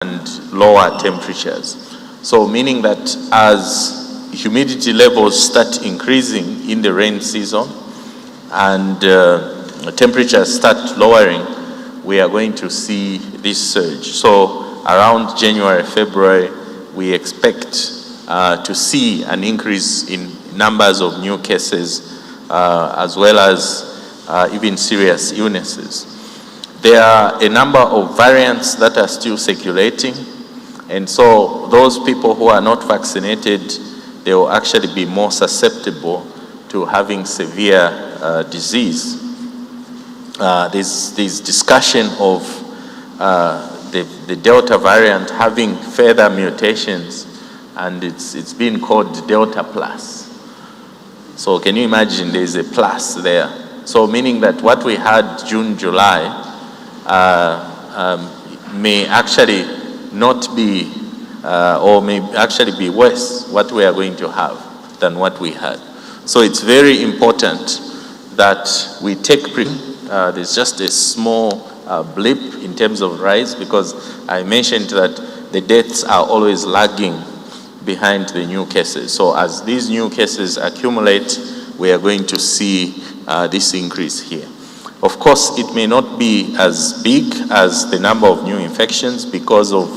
and lower temperatures. So meaning that as humidity levels start increasing in the rain season and temperatures start lowering, we are going to see this surge. So around January, February, we expect to see an increase in numbers of new cases as well as even serious illnesses. There are a number of variants that are still circulating, and so those people who are not vaccinated, they will actually be more susceptible to having severe disease. There's discussion of the Delta variant having further mutations, and it's been called Delta Plus. So can you imagine there's a plus there? So meaning that what we had June, July may actually not be, or may actually be worse what we are going to have than what we had. So it's very important that we take there's just a small blip in terms of rise, because I mentioned that the deaths are always lagging behind the new cases. So as these new cases accumulate, we are going to see this increase here. Of course, it may not be as big as the number of new infections because of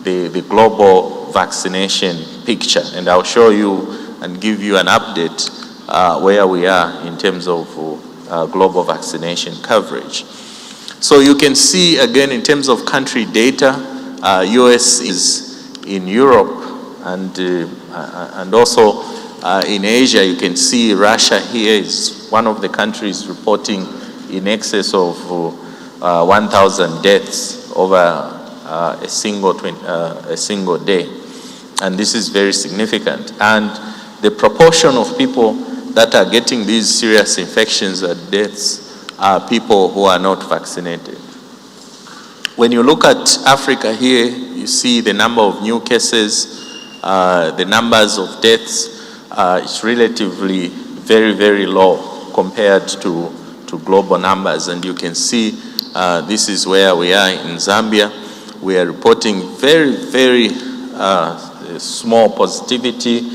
the global vaccination picture. And I'll show you and give you an update where we are in terms of global vaccination coverage. So you can see again in terms of country data, US is in Europe and also in Asia. You can see Russia here is one of the countries reporting in excess of 1,000 deaths over a single day. And this is very significant. And the proportion of people that are getting these serious infections and deaths are people who are not vaccinated. When you look at Africa here, you see the number of new cases, the numbers of deaths. It's relatively very, very low compared to global numbers. And you can see this is where we are in Zambia. We are reporting very, very small positivity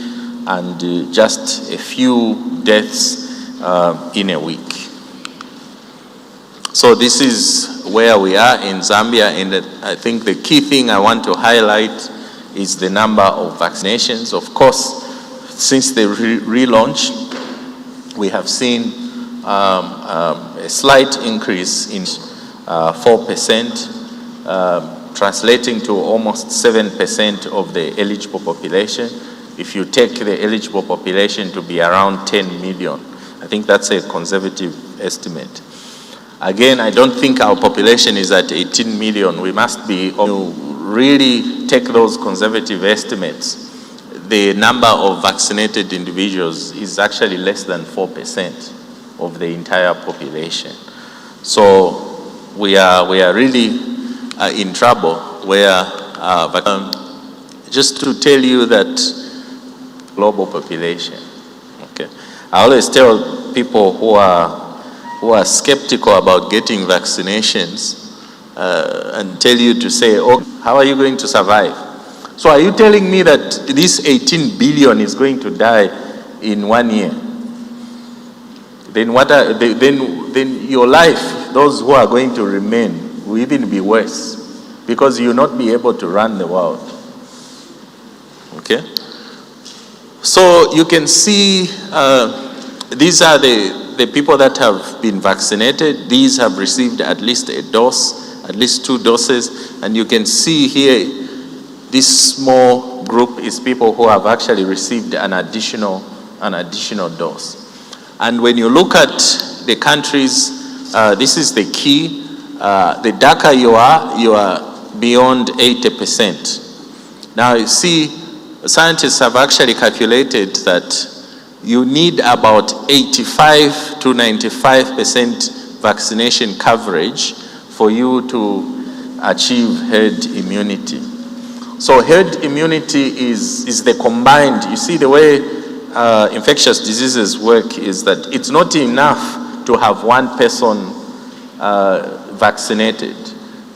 and just a few deaths in a week. So this is where we are in Zambia, and I think the key thing I want to highlight is the number of vaccinations. Of course, since the relaunch, we have seen a slight increase in 4%, translating to almost 7% of the eligible population. If you take the eligible population to be around 10 million, I think that's a conservative estimate. Again, I don't think our population is at 18 million. We must be, really take those conservative estimates. The number of vaccinated individuals is actually less than 4% of the entire population. So we are really in trouble where, just to tell you that global population, okay. I always tell people who are skeptical about getting vaccinations and tell you to say, oh, how are you going to survive? So are you telling me that this 18 billion is going to die in 1 year? Then then your life, those who are going to remain, will even be worse, because you will not be able to run the world. Okay? So you can see these are the people that have been vaccinated. These have received at least a dose, at least 2 doses, and you can see here this small group is people who have actually received an additional dose. And when you look at the countries, this is the key. The darker you are beyond 80%. Now you see, scientists have actually calculated that you need about 85 to 95% vaccination coverage for you to achieve herd immunity. So herd immunity is the combined, you see the way infectious diseases work is that it's not enough to have one person vaccinated.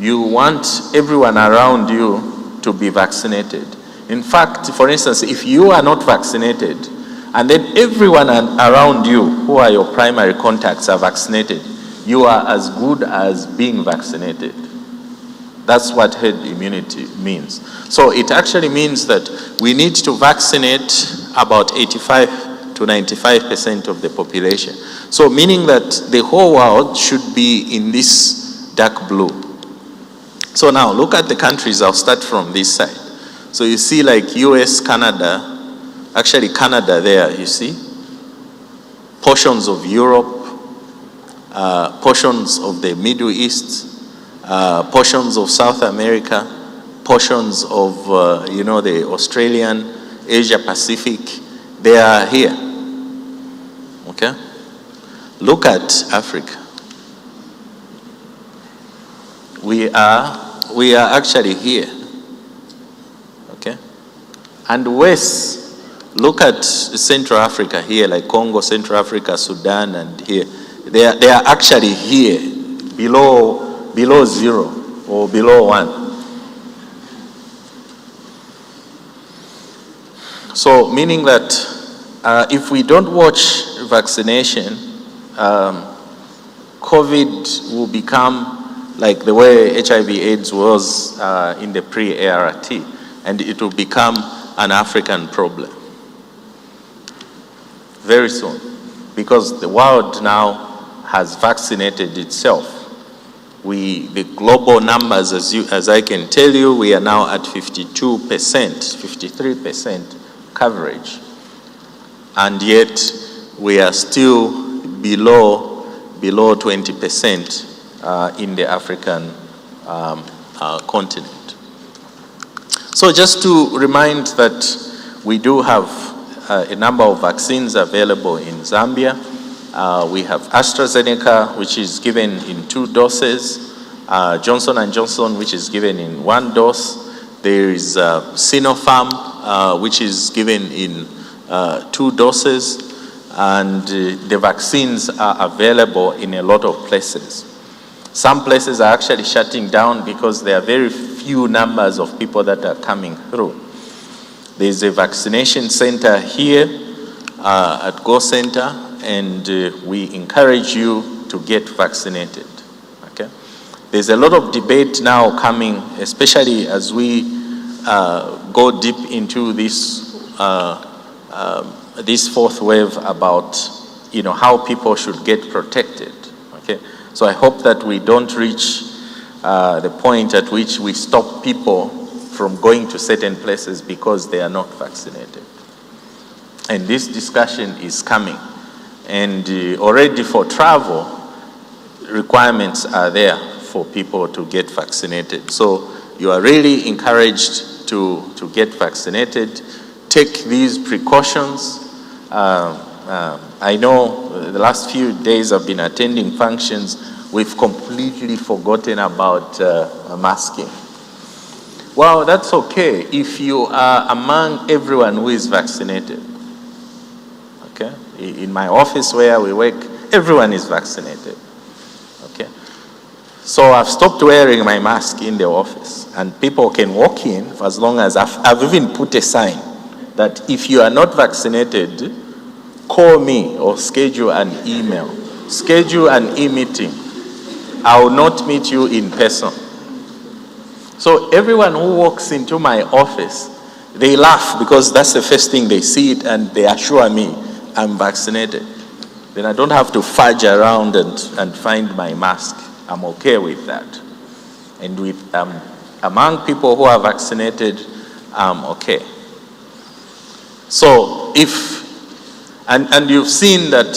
you want everyone around you to be vaccinated. In fact, for instance, if you are not vaccinated, and then everyone around you who are your primary contacts are vaccinated, you are as good as being vaccinated. That's what herd immunity means. So it actually means that we need to vaccinate about 85 to 95% of the population. So meaning that the whole world should be in this dark blue. So now look at the countries. I'll start from this side. So you see like US, Canada, actually Canada there, you see, portions of Europe, portions of the Middle East, portions of South America, portions of, the Australian, Asia Pacific, they are here, okay? Look at Africa. We are actually here, okay? And West, look at Central Africa here, like Congo, Central Africa, Sudan, and here. They are actually here, below 0 or below 1. So meaning that if we don't watch vaccination, COVID will become like the way HIV/AIDS was in the pre-ART, and it will become an African problem very soon, because the world now has vaccinated itself. The global numbers, as I can tell you, we are now at 52%, 53% coverage, and yet we are still below 20% in the African continent. So just to remind that we do have a number of vaccines available in Zambia. We have AstraZeneca, which is given in 2 doses, Johnson & Johnson, which is given in 1 dose. There is Sinopharm, which is given in 2 doses, and the vaccines are available in a lot of places. Some places are actually shutting down because there are very few numbers of people that are coming through. There's a vaccination center here at Go Center, and we encourage you to get vaccinated, okay? There's a lot of debate now coming, especially as we go deep into this fourth wave about, how people should get protected, okay? So I hope that we don't reach the point at which we stop people from going to certain places because they are not vaccinated. And this discussion is coming. And already for travel, requirements are there for people to get vaccinated. So you are really encouraged to get vaccinated. Take these precautions. I know the last few days I've been attending functions, we've completely forgotten about masking. Well, that's okay if you are among everyone who is vaccinated. Okay? In my office where we work, everyone is vaccinated. Okay? So I've stopped wearing my mask in the office, and people can walk in for as long as I've even put a sign that if you are not vaccinated, call me or schedule an email. Schedule an e-meeting. I will not meet you in person. So everyone who walks into my office, they laugh because that's the first thing they see it, and they assure me I'm vaccinated. Then I don't have to fudge around and find my mask. I'm okay with that. And with among people who are vaccinated, I'm okay. So and you've seen that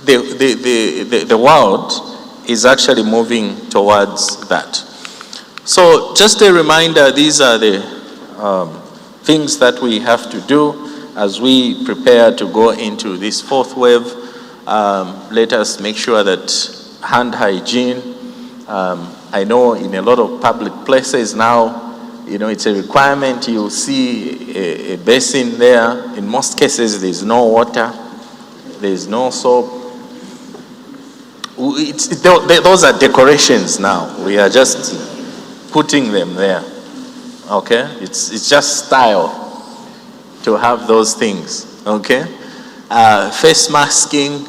the world is actually moving towards that. So just a reminder, these are the things that we have to do as we prepare to go into this fourth wave. Let us make sure that hand hygiene, I know in a lot of public places now, it's a requirement. You'll see a basin there. In most cases, there's no water. There's no soap. Those are decorations now. We are just putting them there. Okay? It's just style to have those things. Okay? Face masking,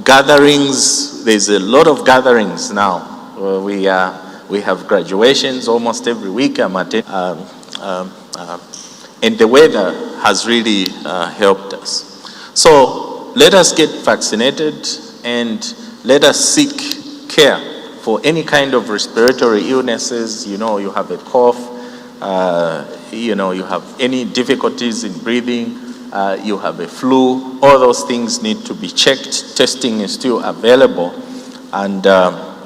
gatherings. There's a lot of gatherings now. We have graduations almost every week. I'm attending, and the weather has really helped us. So let us get vaccinated and let us seek care for any kind of respiratory illnesses. You have a cough, you have any difficulties in breathing, you have a flu. All those things need to be checked. Testing is still available, and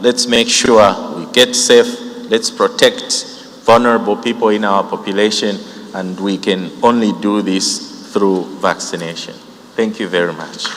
let's make sure we get safe. Let's protect vulnerable people in our population, and we can only do this through vaccination. Thank you very much.